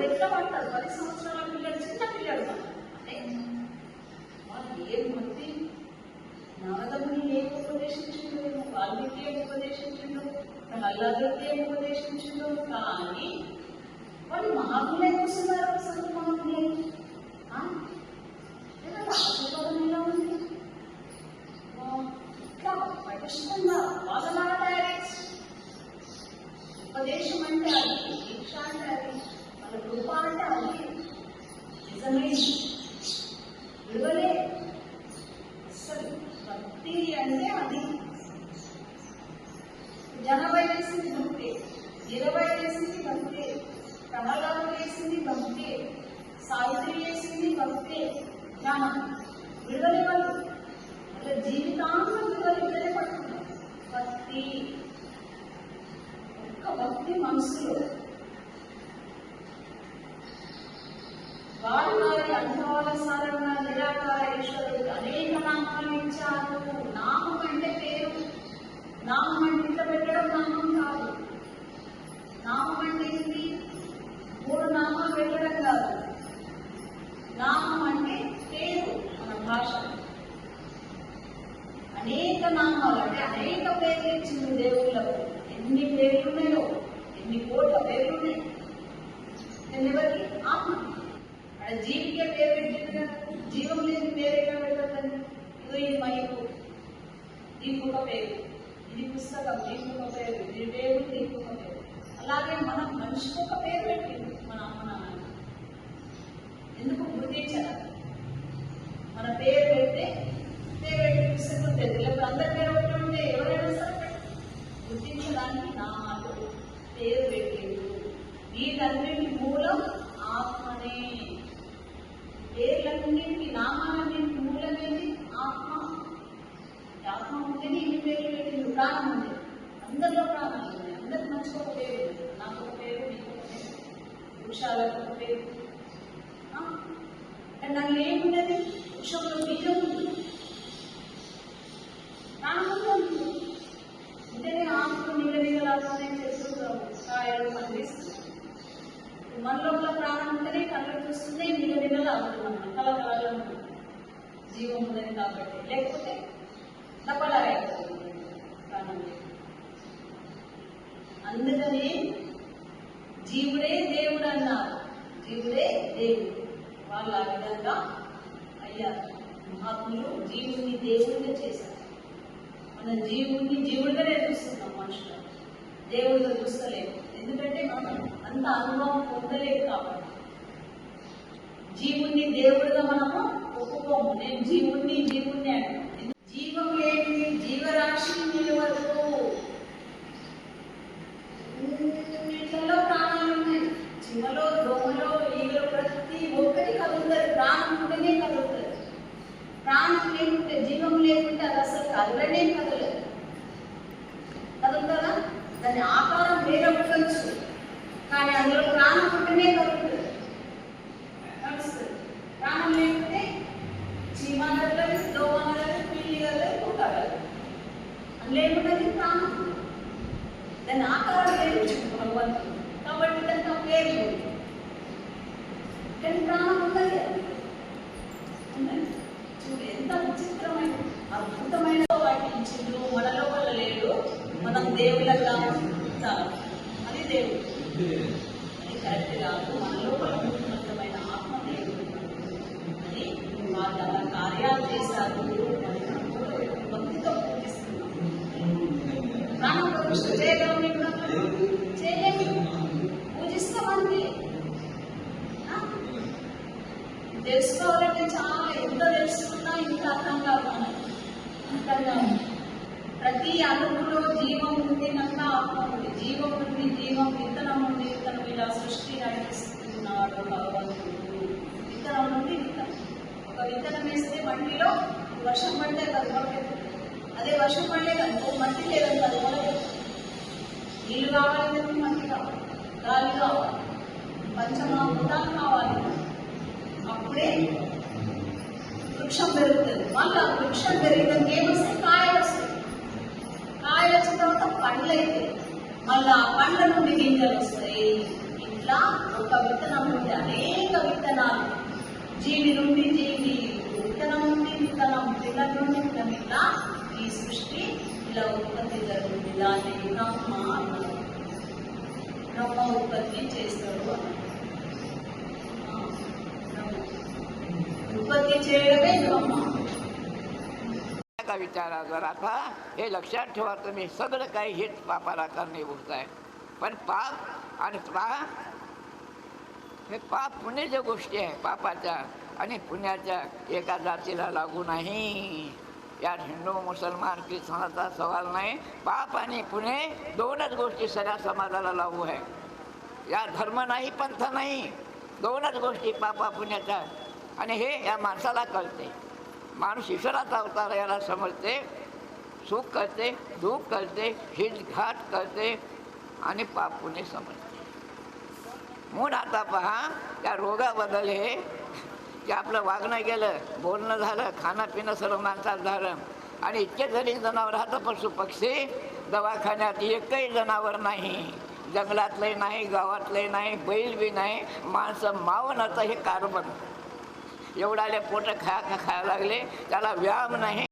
ఎట్లా పడతారు? 10 సంవత్సరాల పిల్లలు, చిన్న పిల్లలు అంటే వాళ్ళు ఏం భక్తి నారదముని ఏం ఉపదేశించిండు, వాల్మీకి ఏం ఉపదేశించిండు, ప్రహ్లాదుడికి ఏం ఉపదేశించిండు, కానీ వాళ్ళు మహాత్ములే కూర్చున్నారు. అసలు మహాత్ములే ఆశీర్వాదం ఎలా ఉంది? ఇట్లా పటిష్టంగా వాళ్ళలాగా తయారు. ఉపదేశం అంటే అది, దీక్ష అంటే అది, వాళ్ళ కృప అంటే అది నిజమే విలువలే. అసలు భక్తి అంటే అది. జనవై వేసింది భక్తి, 20 వేసింది భక్తి, ప్రహ్లాదు వేసింది భక్తి, సావిత్రి వేసింది భక్తి. జ్ఞానం విలువలే వాళ్ళు వాళ్ళ జీవితాంతం విలువలే పడుతున్నారు. భక్తి ఒక్క భక్తి మనసులో వారి అనుభవాల సారంగా నిరాకార ఈశ్వరుడు అనేక నామాలు ఇచ్చారు. నామం అంటే పేరు, నామం అంటే ఇట్లా పెట్టడం నామం కాదు. నామం అంటే ఇది 3 నామాలు పెట్టడం కాదు. నామం అంటే పేరు. మన భాష అనేక నామాలు అంటే అనేక పేర్లు ఇచ్చింది దేవుళ్ళకు. ఎన్ని పేర్లు ఉన్నాయో, ఎన్ని కోట్ల పేర్లు ఉన్నాయి. ఎవరికి? ఆత్మ. అక్కడ జీవికే పేరు పెట్టింది కదా, జీవం లేని పేరు ఎట్లా పెట్టదండి? ఇదో ఇది మైకు, దీనికి ఒక పేరు, ఇది పుస్తకం, దీనికి ఒక పేరు, ఇది పేరు, దీనికి ఒక పేరు. అలాగే మనం మనిషికి ఒక పేరు పెట్టింది మన అమ్మ నాన్న. ఎందుకు గుర్తించాలి? మన పేరు పెడితే పేరు పెట్టి పుస్తకం పెట్టి, లేకపోతే అందరి పేరు ఒకటి ఉంటే ఎవరైనా సరే గుర్తించడానికి నామాలు పేరు పెట్టేది. వీటన్నింటి మూలం ఆత్మనే. పేర్లన్నింటికి, నామాలన్నింటికి మూలమేది ఆత్మ. ఆత్మ ఉంటేనే ఇన్ని పేర్లు పెట్టింది. ప్రాణం ఉంది, అందరిలో ప్రాణాలు ఉన్నాయి. అందరికి మంచిగా ఒక పేరు ఉంది. నాకు ఒక పేరు, నీకు ఒక పేరు, వృక్షాలకు ఒక పేరు. దానిలో ఏమున్నది? వృక్షంలో బీజం ఉంది, ప్రాణం ఉంటుంది. అంటేనే ఆకులు నిగలాడుతూనే చెట్లు కాయలు పండిస్తుంది. మనలో ప్రాణం ఉంటేనే కళ్ళు చూస్తుంది, నిగలాడుతున్నాం, కలకలలో జీవం ఉన్నది కాబట్టి. లేకపోతే దప్పలారైపోతుంది ప్రాణం. అందుకని జీవుడే దేవుడు అన్నారు. జీవుడే దేవుడు. వాళ్ళు ఆ విధంగా అయ్యారు. మహాత్ములు జీవుడిని దేవుడిగా చేశారు. మనం జీవుడిని జీవుడిగానే చూస్తున్నాం. మనుషులు దేవుడిగా చూస్తలేము. ఎందుకంటే మనం అంత అనుభవం పొందలేదు కాబట్టి. జీవుడిని దేవుడిగా మనము ఒప్పుకోము. నేను జీవుడిని అంటాను. జీవం లేని జీవరాశి నిలవదు. వీటిలో ప్రాణాలు ఉన్నాయి. చిమలో, దోమలో, ఈగలో ప్రతి ఒక్కటి కదులుతుంది. ప్రాణం ఉంటేనే కదులుతుంది. ప్రాణం లేకుంటే, జీవం లేకుంటే అది అసలు కదలనే కదలదు. కదులుతుందా? దాని ఆకారం వేరే ఉండొచ్చు, కానీ అందులో ప్రాణం ఉంటేనే కదులుతుంది, నడుస్తుంది. ప్రాణం లేకుంటే చీమ కదలదు, దోమ కదలదు, పిల్లి కదలదు, కుక్క కదలదు. అందులో ఏమున్నది? ప్రాణం. దాని ఆకారం లేదు భగవంతుడు కాబట్టి దానికి ఒక పేరు లేదు. కానీ ప్రాణం ఉన్నది. చూడు ఎంత విచిత్రమైన అద్భుతమైన వాటి ఇచ్చిండు. మనలో వల్ల లేడు, మనం దేవుళ్ళగా చాలు. అది దేవుడు, అది కరెక్ట్ కాదు. మనలో ఉన్నతమైన ఆత్మ దేవుడు అని వాళ్ళు అలా కార్యాలు చేశారు. భక్తితో పూజిస్తున్నాం. ప్రాణం ప్రతిష్ఠ చేయగలం, చేయలేము. పూజిస్తామంది. తెలుసుకోవాలంటే చాలా ఎంత తెలుసుకున్నా ఇంత అర్థం కాదు. ప్రతి అణువులో జీవం ఉంది, నాకు ఆత్మ ఉంది. జీవం ఉంది, జీవం విత్తనం ఉంది. విత్తనం ఇలా సృష్టి నడిపిస్తున్నాడు భగవంతుడు. విత్తనం నుండి విత్తనం. ఒక విత్తనం వేస్తే మట్టిలో వర్షం పడితే అది మొలకెత్తుంది. అదే వర్షం పడలేదు అనుకో, మట్టి లేదంటే అది మొలకెత్తుంది. నీళ్ళు కావాలి, మట్టి కావాలి, గాలి కావాలి, పంచమహాభూతాలు కావాలి. అప్పుడే వృక్షం పెరుగుతుంది. మళ్ళీ ఆ వృక్షం పెరిగినాక ఏమొస్తాయి? కాయలు వస్తాయి. కాయలు వచ్చిన తర్వాత పండ్లు అవుతాయి. మళ్ళీ ఆ పండ్ల నుండి గింజలు వస్తాయి. ఇట్లా ఒక విత్తనం నుండి అనేక విత్తనాలు, జీవి నుండి జీవి, విత్తనం నుండి విత్తనం, పిల్లల నుండి విత్తనం, ఇట్లా ఈ సృష్టి ఇలా ఉత్పత్తి జరుగుతుంది. దాన్ని బ్రహ్మ అన్నారు. బ్రహ్మ ఉత్పత్తి చేస్తాడు అన్నారు. उत्पत्ति చేయడమే ब्रह्म। का विचार जरा था हे लक्षात ठेवा तुम्ही, सगळं काही हेच पापाला कारणीभूत आहे। पण पाप आणि हे पाप पुण्य ज्या गोष्टी आहे पापाच्या आणि पुण्याच्या एका जातीला लागू नाही। यात हिंदू मुसलमान ख्रिस्तानाचा सवाल नाही। पाप आणि पुणे दोनच गोष्टी सगळ्या समाजाला लागू आहे। या धर्म नाही, पंथ नाही, दोनच गोष्टी पापा पुण्याच्या। आणि हे या माणसाला कळते। माणूस ईश्वराचा अवतार याला समजते, सुख करते, दुःख करते, हितघात करते आणि पाप पुण्य समजते। म्हणून आता पहा त्या रोगाबद्दल हे की आपलं वागणं गेलं, बोलणं झालं, खाणं पिणं सर्व माणसात झालं आणि इतके जरी जनावर राहतं, पशु पक्षी, दवाखान्यात एकही जनावर नाही, जंगलातलंही नाही, गावातलंही नाही, बैल बी नाही, माणसं मावणं हे कार्बन एवढाले पोट खायला लागले, त्याला व्यायाम नाही।